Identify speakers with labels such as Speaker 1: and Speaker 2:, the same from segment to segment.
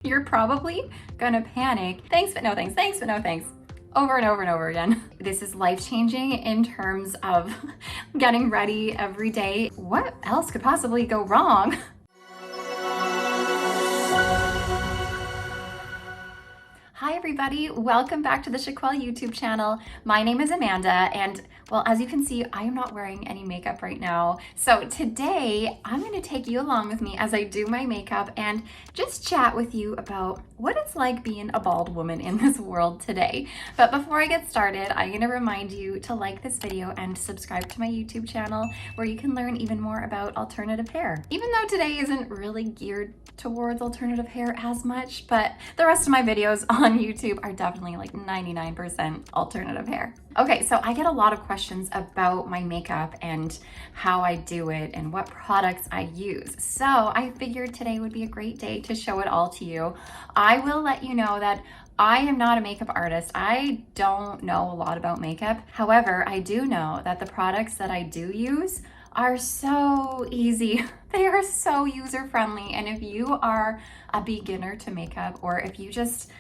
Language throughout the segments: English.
Speaker 1: You're probably gonna panic. Thanks, but no thanks. Thanks, but no thanks. Over and over and over again. This is life-changing in terms of getting ready every day. What else could possibly go wrong? Hi everybody, welcome back to the Chiquel YouTube channel. My name is Amanda and well, as you can see, I am not wearing any makeup right now. So today I'm gonna take you along with me as I do my makeup and just chat with you about what it's like being a bald woman in this world today. But before I get started, I'm gonna remind you to like this video and subscribe to my YouTube channel where you can learn even more about alternative hair. Even though today isn't really geared towards alternative hair as much, but the rest of my videos on YouTube are definitely like 99% alternative hair. Okay, so I get a lot of questions about my makeup and how I do it and what products I use. So I figured today would be a great day to show it all to you. I will let you know that I am not a makeup artist. I don't know a lot about makeup. However, I do know that the products that I do use are so easy. They are so user-friendly. And if you are a beginner to makeup or if you just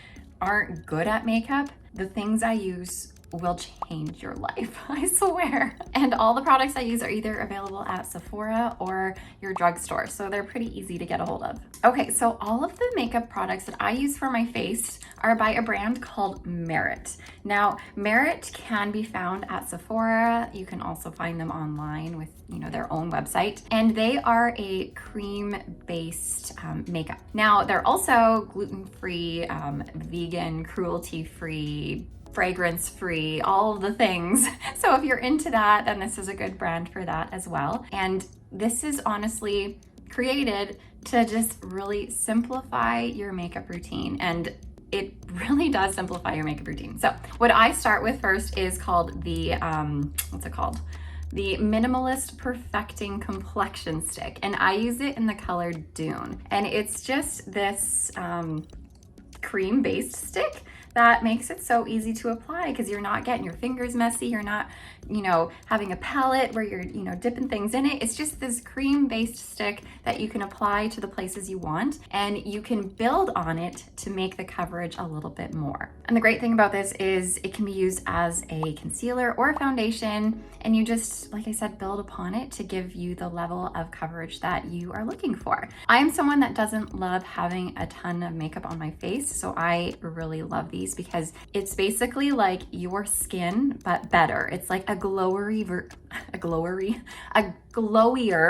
Speaker 1: aren't good at makeup, the things I use will change your life, I swear. And all the products I use are either available at Sephora or your drugstore, so they're pretty easy to get a hold of. Okay, so all of the makeup products that I use for my face are by a brand called Merit. Now, Merit can be found at Sephora. You can also find them online with, their own website, and they are a cream-based makeup. Now, they're also gluten-free, vegan, cruelty-free, fragrance-free, all of the things. So if you're into that, then this is a good brand for that as well. And this is honestly created to just really simplify your makeup routine. And it really does simplify your makeup routine. So what I start with first is called the, what's it called? The Minimalist Perfecting Complexion Stick. And I use it in the color Dune. And it's just this cream-based stick that makes it so easy to apply because you're not getting your fingers messy. You're not, having a palette where you're, dipping things in it. It's just this cream-based stick that you can apply to the places you want, and you can build on it to make the coverage a little bit more. And the great thing about this is it can be used as a concealer or a foundation, and you just, like I said, build upon it to give you the level of coverage that you are looking for. I am someone that doesn't love having a ton of makeup on my face, so I really love these because it's basically like your skin, but better. It's like a glowier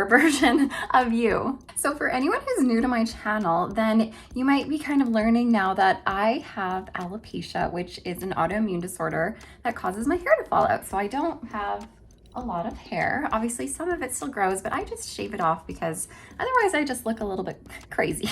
Speaker 1: version of you. So for anyone who's new to my channel, then you might be kind of learning now that I have alopecia, which is an autoimmune disorder that causes my hair to fall out. So I don't have a lot of hair. Obviously, some of it still grows, but I just shave it off because otherwise I just look a little bit crazy.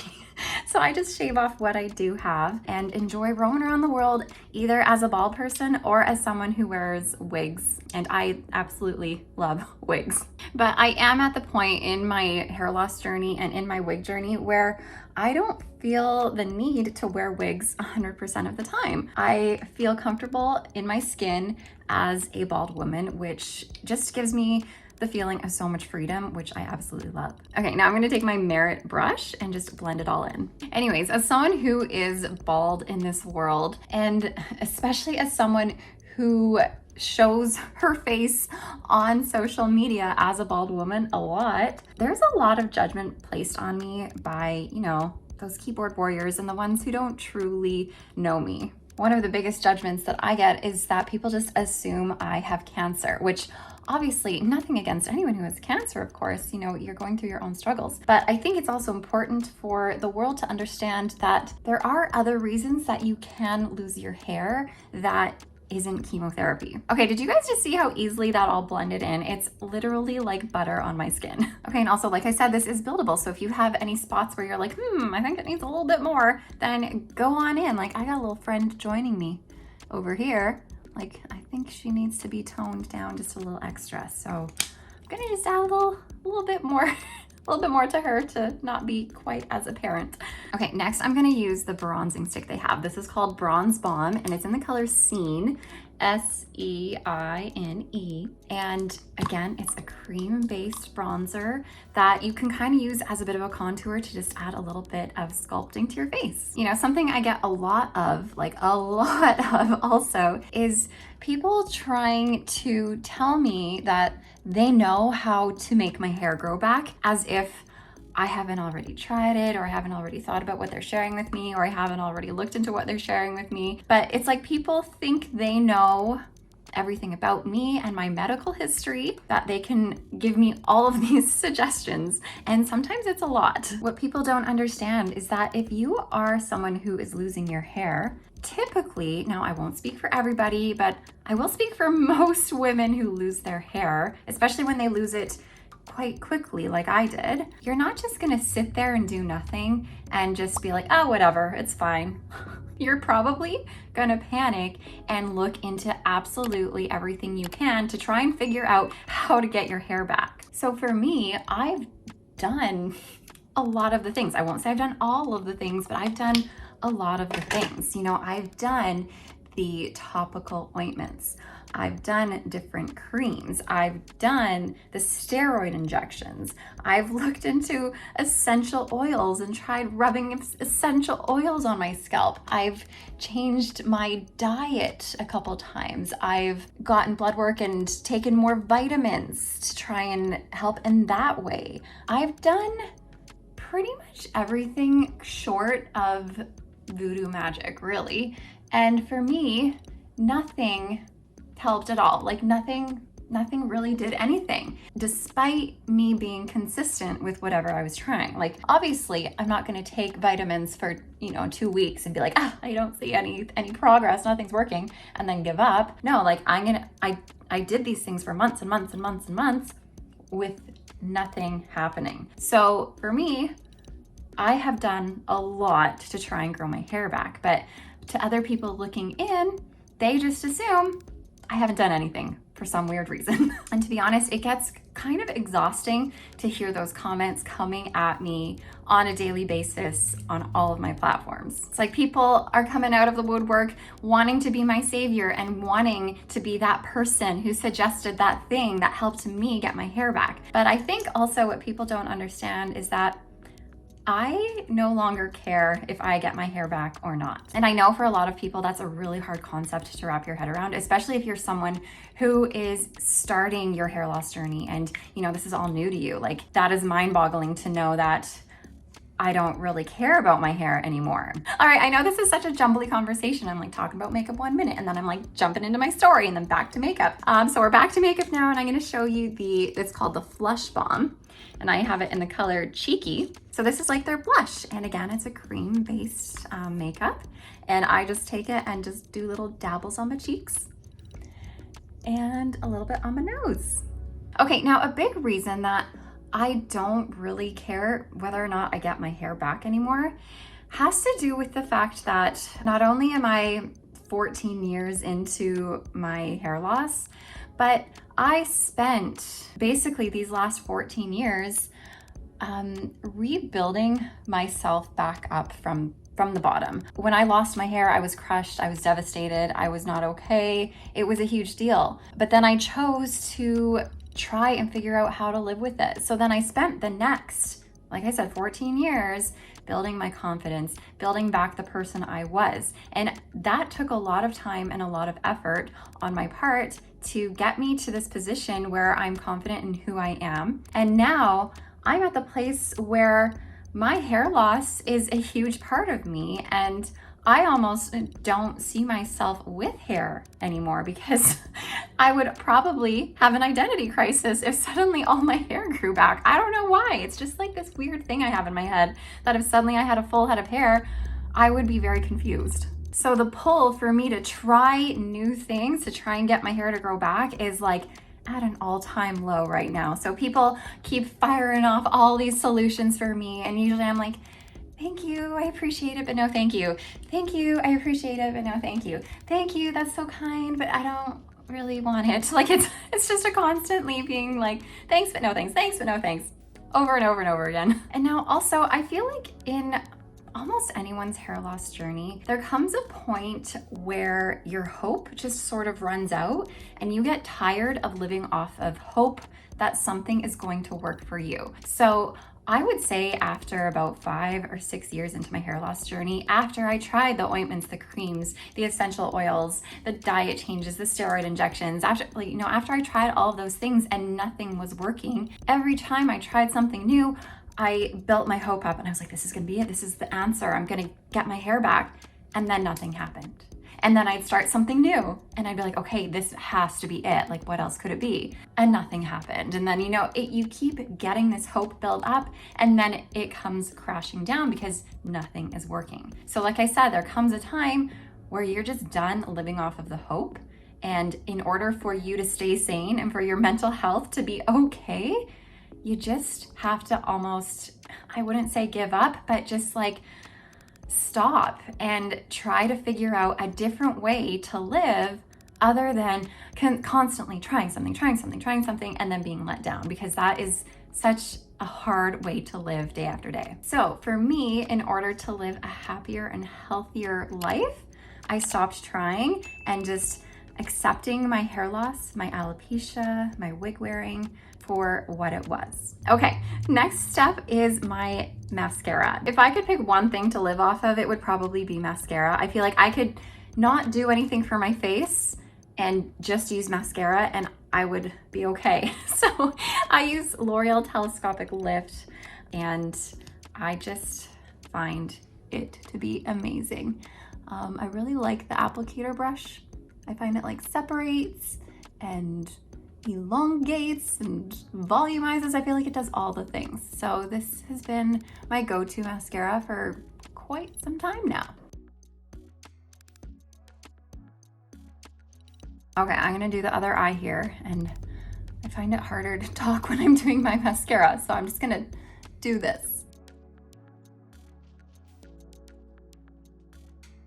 Speaker 1: So I just shave off what I do have and enjoy roaming around the world either as a bald person or as someone who wears wigs. And I absolutely love wigs. But I am at the point in my hair loss journey and in my wig journey where I don't feel the need to wear wigs 100% of the time. I feel comfortable in my skin as a bald woman, which just gives me the feeling of so much freedom, which I absolutely love. Okay, now I'm gonna take my Merit brush and just blend it all in. Anyways, as someone who is bald in this world, and especially as someone who shows her face on social media as a bald woman a lot, there's a lot of judgment placed on me by, those keyboard warriors and the ones who don't truly know me. One of the biggest judgments that I get is that people just assume I have cancer, which obviously nothing against anyone who has cancer, of course, you're going through your own struggles. But I think it's also important for the world to understand that there are other reasons that you can lose your hair that isn't chemotherapy. Okay, did you guys just see how easily that all blended in? It's literally like butter on my skin. Okay, and also, like I said, this is buildable. So if you have any spots where you're like, I think it needs a little bit more, then go on in. Like I got a little friend joining me over here. Like I think she needs to be toned down just a little extra. So I'm gonna just add a little bit more a little bit more to her to not be quite as apparent. Okay, next I'm gonna use the bronzing stick they have. This is called Bronze Bomb and it's in the color Scene. Seine. And again, it's a cream-based bronzer that you can kind of use as a bit of a contour to just add a little bit of sculpting to your face. You know, something I get a lot of also, is people trying to tell me that they know how to make my hair grow back, as if I haven't already tried it, or I haven't already thought about what they're sharing with me, or I haven't already looked into what they're sharing with me. But it's like people think they know everything about me and my medical history, that they can give me all of these suggestions. And sometimes it's a lot. What people don't understand is that if you are someone who is losing your hair, typically, now I won't speak for everybody, but I will speak for most women who lose their hair, especially when they lose it quite quickly like I did. You're not just gonna sit there and do nothing and just be like, oh, whatever, it's fine. You're probably gonna panic and look into absolutely everything you can to try and figure out how to get your hair back. So for me, I've done a lot of the things. I won't say I've done all of the things, but I've done a lot of the things. You know, I've done the topical ointments. I've done different creams. I've done the steroid injections. I've looked into essential oils and tried rubbing essential oils on my scalp. I've changed my diet a couple times. I've gotten blood work and taken more vitamins to try and help in that way. I've done pretty much everything short of voodoo magic, really. And for me, nothing helped at all. Like nothing really did anything, despite me being consistent with whatever I was trying. Like obviously I'm not going to take vitamins for, 2 weeks and be like, I don't see any progress, nothing's working, and then give up. No, like I did these things for months and months and months and months with nothing happening. So for me, I have done a lot to try and grow my hair back, but to other people looking in, they just assume I haven't done anything for some weird reason. And to be honest, it gets kind of exhausting to hear those comments coming at me on a daily basis on all of my platforms. It's like people are coming out of the woodwork wanting to be my savior and wanting to be that person who suggested that thing that helped me get my hair back. But I think also what people don't understand is that I no longer care if I get my hair back or not. And I know for a lot of people, that's a really hard concept to wrap your head around, especially if you're someone who is starting your hair loss journey and, this is all new to you. Like that is mind-boggling to know that I don't really care about my hair anymore. All right, I know this is such a jumbly conversation. I'm like talking about makeup 1 minute and then I'm like jumping into my story and then back to makeup. So we're back to makeup now, and I'm gonna show you it's called the Flush Bomb. And I have it in the color Cheeky. So this is like their blush. And again, it's a cream-based makeup. And I just take it and just do little dabbles on my cheeks and a little bit on my nose. Okay, now a big reason that I don't really care whether or not I get my hair back anymore has to do with the fact that not only am I 14 years into my hair loss, but I spent basically these last 14 years rebuilding myself back up from the bottom. When I lost my hair, I was crushed, I was devastated, I was not okay. It was a huge deal. But then I chose to try and figure out how to live with it. So then I spent the next, like I said, 14 years building my confidence, building back the person I was. And that took a lot of time and a lot of effort on my part to get me to this position where I'm confident in who I am. And now I'm at the place where my hair loss is a huge part of me, and I almost don't see myself with hair anymore, because I would probably have an identity crisis if suddenly all my hair grew back. I don't know why. It's just like this weird thing I have in my head that if suddenly I had a full head of hair, I would be very confused. So the pull for me to try new things, to try and get my hair to grow back, is like at an all-time low right now. So people keep firing off all these solutions for me, and usually I'm like, thank you, I appreciate it, but no thank you. Thank you, I appreciate it, but no thank you. Thank you, that's so kind, but I don't really want it. Like it's just a constantly being like, thanks, but no thanks, thanks, but no thanks, over and over and over again. And now also, I feel like almost anyone's hair loss journey, there comes a point where your hope just sort of runs out and you get tired of living off of hope that something is going to work for you. So I would say after about 5 or 6 years into my hair loss journey, after I tried the ointments, the creams, the essential oils, the diet changes, the steroid injections, after I tried all of those things and nothing was working, every time I tried something new, I built my hope up and I was like, this is gonna be it. This is the answer. I'm gonna get my hair back. And then nothing happened. And then I'd start something new and I'd be like, okay, this has to be it. Like, what else could it be? And nothing happened. And then, you keep getting this hope built up and then it comes crashing down because nothing is working. So like I said, there comes a time where you're just done living off of the hope. And in order for you to stay sane and for your mental health to be okay, you just have to almost, I wouldn't say give up, but just like stop and try to figure out a different way to live other than constantly trying something, and then being let down, because that is such a hard way to live day after day. So for me, in order to live a happier and healthier life, I stopped trying and just accepting my hair loss, my alopecia, my wig wearing for what it was. Okay, next step is my mascara. If I could pick one thing to live off of, it would probably be mascara. I feel like I could not do anything for my face and just use mascara and I would be okay. So I use L'Oreal Telescopic Lift and I just find it to be amazing. I really like the applicator brush. I find it like separates and elongates and volumizes. I feel like it does all the things. So this has been my go-to mascara for quite some time now. Okay, I'm gonna do the other eye here, and I find it harder to talk when I'm doing my mascara, so I'm just gonna do this.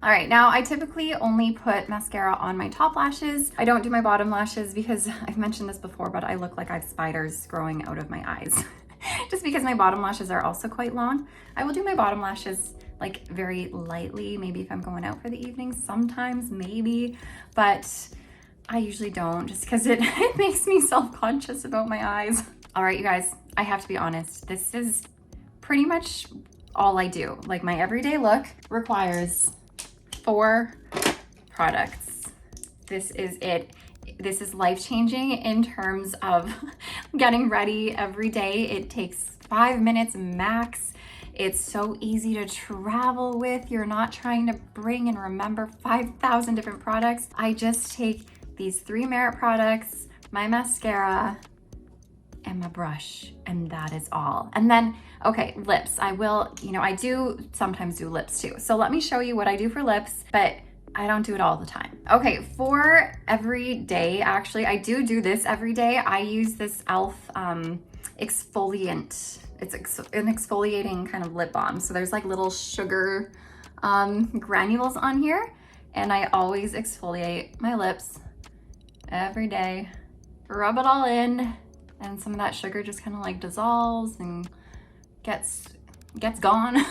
Speaker 1: All right, now I typically only put mascara on my top lashes. I don't do my bottom lashes because I've mentioned this before, but I look like I have spiders growing out of my eyes. Just because my bottom lashes are also quite long. I will do my bottom lashes like very lightly, maybe if I'm going out for the evening, sometimes maybe, but I usually don't just because it makes me self-conscious about my eyes. All right, you guys, I have to be honest. This is pretty much all I do. Like my everyday look requires 4 products. This is it. This is life-changing in terms of getting ready every day. It takes 5 minutes max. It's so easy to travel with. You're not trying to bring and remember 5,000 different products. I just take these 3 Merit products, my mascara, and my brush, and that is all. And then, okay, lips. I will, I do sometimes do lips too. So let me show you what I do for lips, but I don't do it all the time. Okay, for every day, actually, I do this every day. I use this e.l.f. Exfoliant. It's an exfoliating kind of lip balm. So there's like little sugar granules on here, and I always exfoliate my lips every day. Rub it all in, and some of that sugar just kind of like dissolves and gets gone.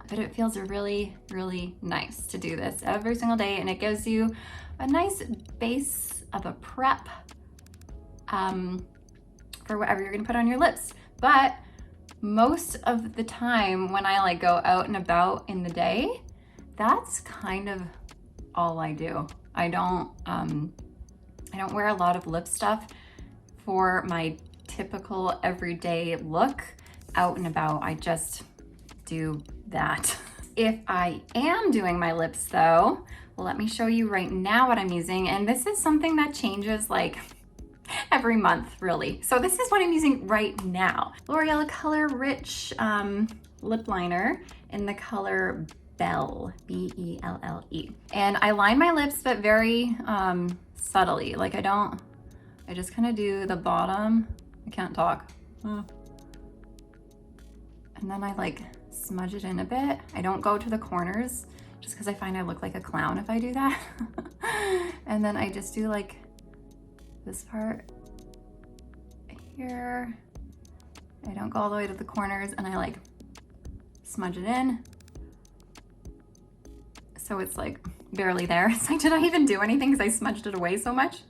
Speaker 1: But it feels really, really nice to do this every single day, and it gives you a nice base of a prep for whatever you're gonna put on your lips. But most of the time when I like go out and about in the day, that's kind of all I do. I don't wear a lot of lip stuff for my typical everyday look out and about. I just do that. If I am doing my lips though, well, let me show you right now what I'm using. And this is something that changes like every month, really. So this is what I'm using right now. L'Oreal Color Rich lip liner in the color Belle, B-E-L-L-E. And I line my lips, but very subtly. Like I just kind of do the bottom. I can't talk. And then I like smudge it in a bit. I don't go to the corners just because I find I look like a clown if I do that. And then I just do like this part here. I don't go all the way to the corners, and I like smudge it in so it's like barely there. It's like, did I even do anything because I smudged it away so much?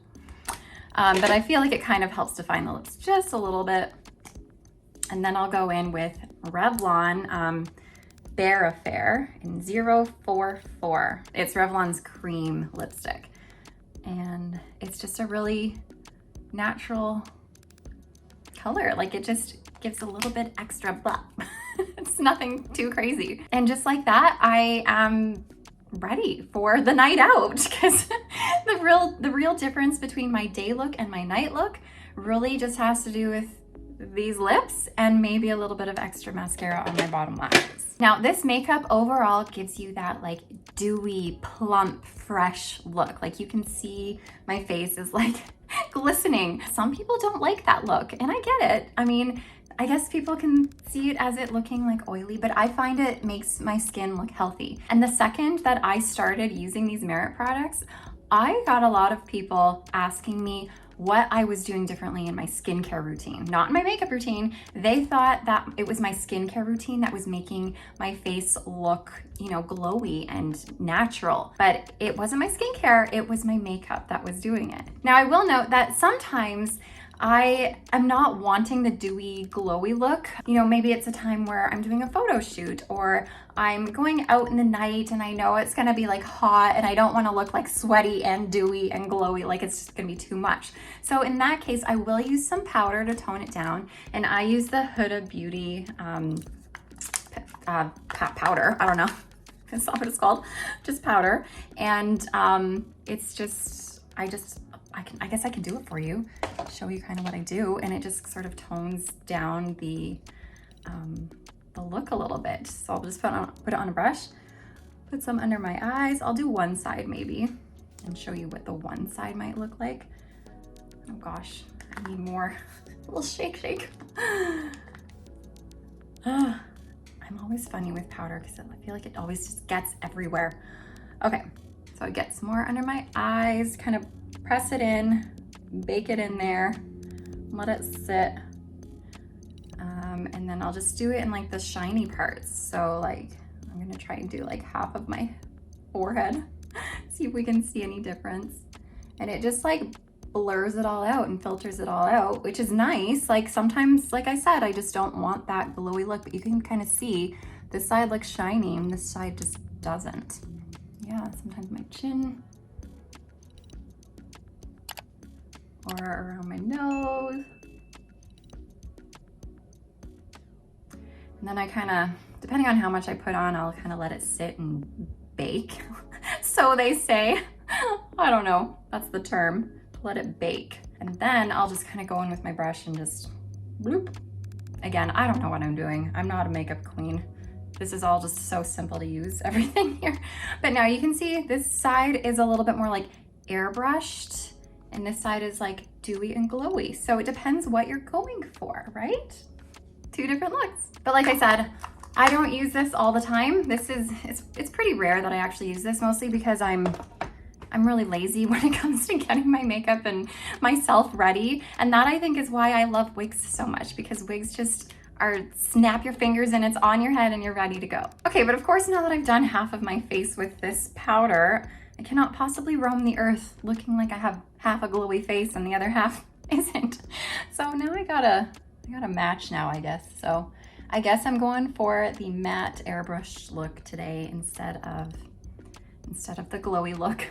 Speaker 1: But I feel like it kind of helps define the lips just a little bit. And then I'll go in with Revlon Bare Affair in 044. It's Revlon's cream lipstick. And it's just a really natural color. Like it just gives a little bit extra blah. It's nothing too crazy. And just like that, I am ready for the night out, because the real difference between my day look and my night look really just has to do with these lips and maybe a little bit of extra mascara on my bottom lashes. Now this makeup overall gives you that like dewy, plump, fresh look. Like you can see my face is like glistening. Some people don't like that look, and I get it. I mean, I guess people can see it as it looking like oily, but I find it makes my skin look healthy. And the second that I started using these Merit products, I got a lot of people asking me what I was doing differently in my skincare routine, not in my makeup routine. They thought that it was my skincare routine that was making my face look, you know, glowy and natural. But it wasn't my skincare, it was my makeup that was doing it. Now I will note that sometimes I am not wanting the dewy, glowy look. You know, maybe it's a time where I'm doing a photo shoot or I'm going out in the night and I know it's gonna be like hot and I don't wanna look like sweaty and dewy and glowy, like it's just gonna be too much. So in that case, I will use some powder to tone it down, and I use the Huda Beauty powder. I don't know, that's not what it's called, just powder. And it's just, I guess I can do it for you, show you kind of what I do, and it just sort of tones down the look a little bit. So I'll just put it on a brush, put some under my eyes. I'll do one side maybe and show you what the one side might look like. Oh gosh, I need more. A little shake. I'm always funny with powder because I feel like it always just gets everywhere. Okay, so I get some more under my eyes, kind of press it in, bake it in there, let it sit. And then I'll just do it in like the shiny parts. So like, I'm gonna try and do like half of my forehead, see if we can see any difference. And it just like blurs it all out and filters it all out, which is nice. Like sometimes, like I said, I just don't want that glowy look, but you can kind of see this side looks shiny and this side just doesn't. Yeah, sometimes my chin, or around my nose. And then I kind of, depending on how much I put on, I'll kind of let it sit and bake. So they say, I don't know, that's the term, to let it bake. And then I'll just kind of go in with my brush and just bloop. Again, I don't know what I'm doing. I'm not a makeup queen. This is all just so simple to use, everything here. But now you can see this side is a little bit more like airbrushed, and this side is like dewy and glowy. So it depends what you're going for, right? Two different looks. But like I said, I don't use this all the time. It's pretty rare that I actually use this, mostly because I'm really lazy when it comes to getting my makeup and myself ready. And that I think is why I love wigs so much, because wigs just are snap your fingers and it's on your head and you're ready to go. Okay, but of course, now that I've done half of my face with this powder, I cannot possibly roam the earth looking like I have half a glowy face and the other half isn't. So now I gotta match now, I guess. So I guess I'm going for the matte airbrush look today instead of the glowy look.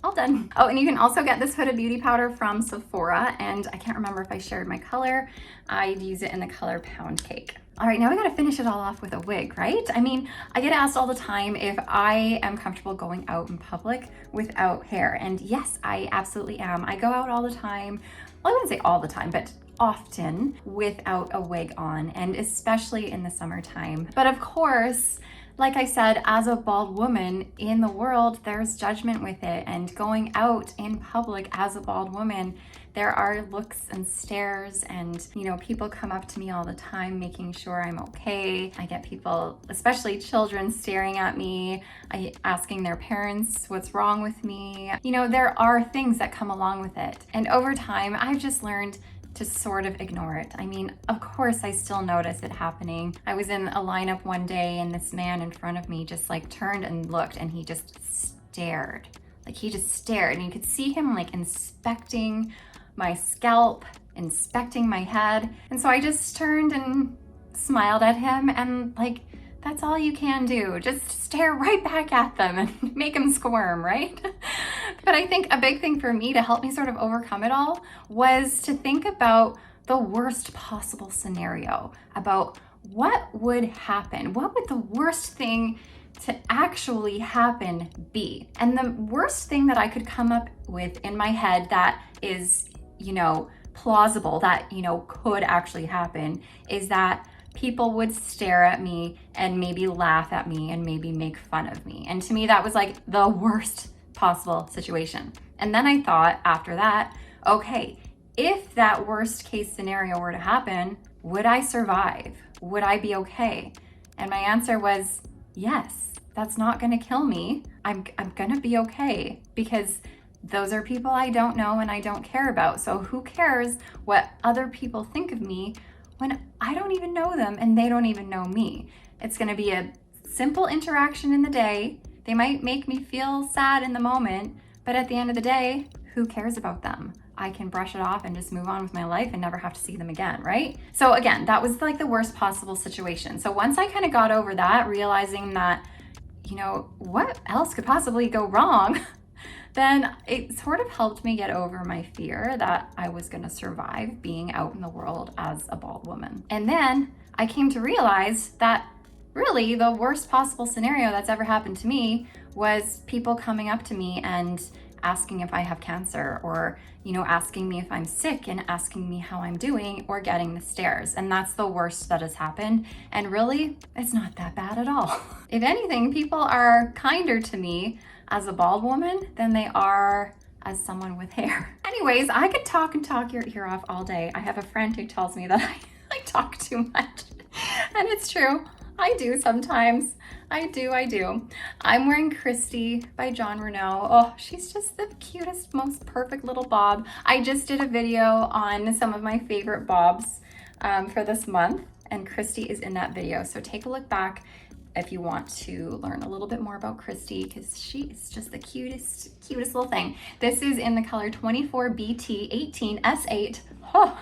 Speaker 1: All done. Oh, and you can also get this Huda Beauty powder from Sephora, and I can't remember if I shared my color. I use it in the color Pound Cake. All right, now we gotta finish it all off with a wig, right? I mean, I get asked all the time if I am comfortable going out in public without hair, and yes, I absolutely am. I go out all the time. Well, I wouldn't say all the time, but often without a wig on, and especially in the summertime. But of course, like I said, as a bald woman in the world, there's judgment with it. And going out in public as a bald woman, there are looks and stares, and people come up to me all the time making sure I'm okay. I get people, especially children, staring at me, asking their parents what's wrong with me. There are things that come along with it. And over time, I've just learned to sort of ignore it. I mean, of course, I still notice it happening. I was in a lineup one day and this man in front of me just like turned and looked, and he just stared. He just stared, and you could see him like inspecting my scalp, inspecting my head. And so I just turned and smiled at him, and that's all you can do. Just stare right back at them and make them squirm, right? But I think a big thing for me to help me sort of overcome it all was to think about the worst possible scenario, about what would happen. What would the worst thing to actually happen be? And the worst thing that I could come up with in my head that is, plausible, that, could actually happen, is that people would stare at me and maybe laugh at me and maybe make fun of me. And to me, that was like the worst possible situation. And then I thought after that, okay, if that worst case scenario were to happen, would I survive? Would I be okay? And my answer was yes. That's not gonna kill me. I'm gonna be okay, because those are people I don't know and I don't care about. So who cares what other people think of me when I don't even know them and they don't even know me? It's gonna be a simple interaction in the day. They might make me feel sad in the moment, but at the end of the day, who cares about them? I can brush it off and just move on with my life and never have to see them again, right? So again, that was like the worst possible situation. So once I kind of got over that, realizing that, what else could possibly go wrong? Then it sort of helped me get over my fear that I was gonna survive being out in the world as a bald woman. And then I came to realize that really the worst possible scenario that's ever happened to me was people coming up to me and asking if I have cancer, or, asking me if I'm sick and asking me how I'm doing, or getting the stares. And that's the worst that has happened. And really, it's not that bad at all. If anything, people are kinder to me as a bald woman than they are as someone with hair. Anyways, I could talk and talk your ear off all day. I have a friend who tells me that I talk too much. And it's true. I do sometimes. I do. I'm wearing Kristi by Jon Renau. Oh, she's just the cutest, most perfect little bob. I just did a video on some of my favorite bobs for this month, and Kristi is in that video. So take a look back if you want to learn a little bit more about Kristi, because she is just the cutest little thing. This is in the color 24BT18S8. Oh.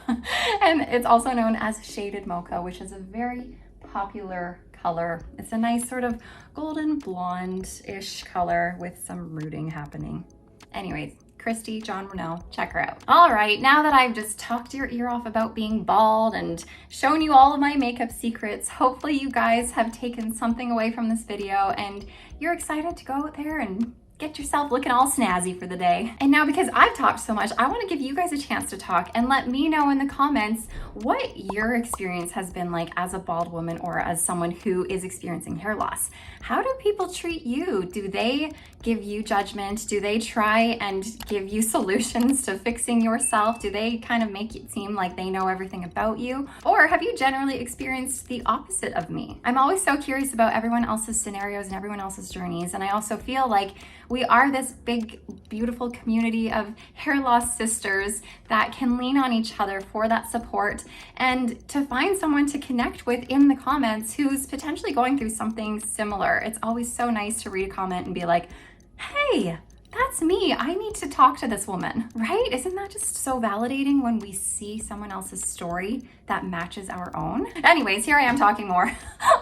Speaker 1: And it's also known as Shaded Mocha, which is a very popular color. It's a nice sort of golden blonde-ish color with some rooting happening. Anyways, Kristi, Jon Renau, check her out. All right, now that I've just talked your ear off about being bald and shown you all of my makeup secrets, hopefully you guys have taken something away from this video and you're excited to go out there and get yourself looking all snazzy for the day. And now, because I've talked so much, I want to give you guys a chance to talk and let me know in the comments what your experience has been like as a bald woman or as someone who is experiencing hair loss. How do people treat you? Do they give you judgment? Do they try and give you solutions to fixing yourself? Do they kind of make it seem like they know everything about you? Or have you generally experienced the opposite of me? I'm always so curious about everyone else's scenarios and everyone else's journeys. And I also feel like we are this big, beautiful community of hair loss sisters that can lean on each other for that support, and to find someone to connect with in the comments who's potentially going through something similar. It's always so nice to read a comment and be like, hey, that's me. I need to talk to this woman, right? Isn't that just so validating when we see someone else's story that matches our own? Anyways, here I am talking more.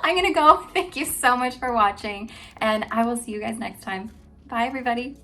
Speaker 1: I'm gonna go. Thank you so much for watching, and I will see you guys next time. Bye, everybody.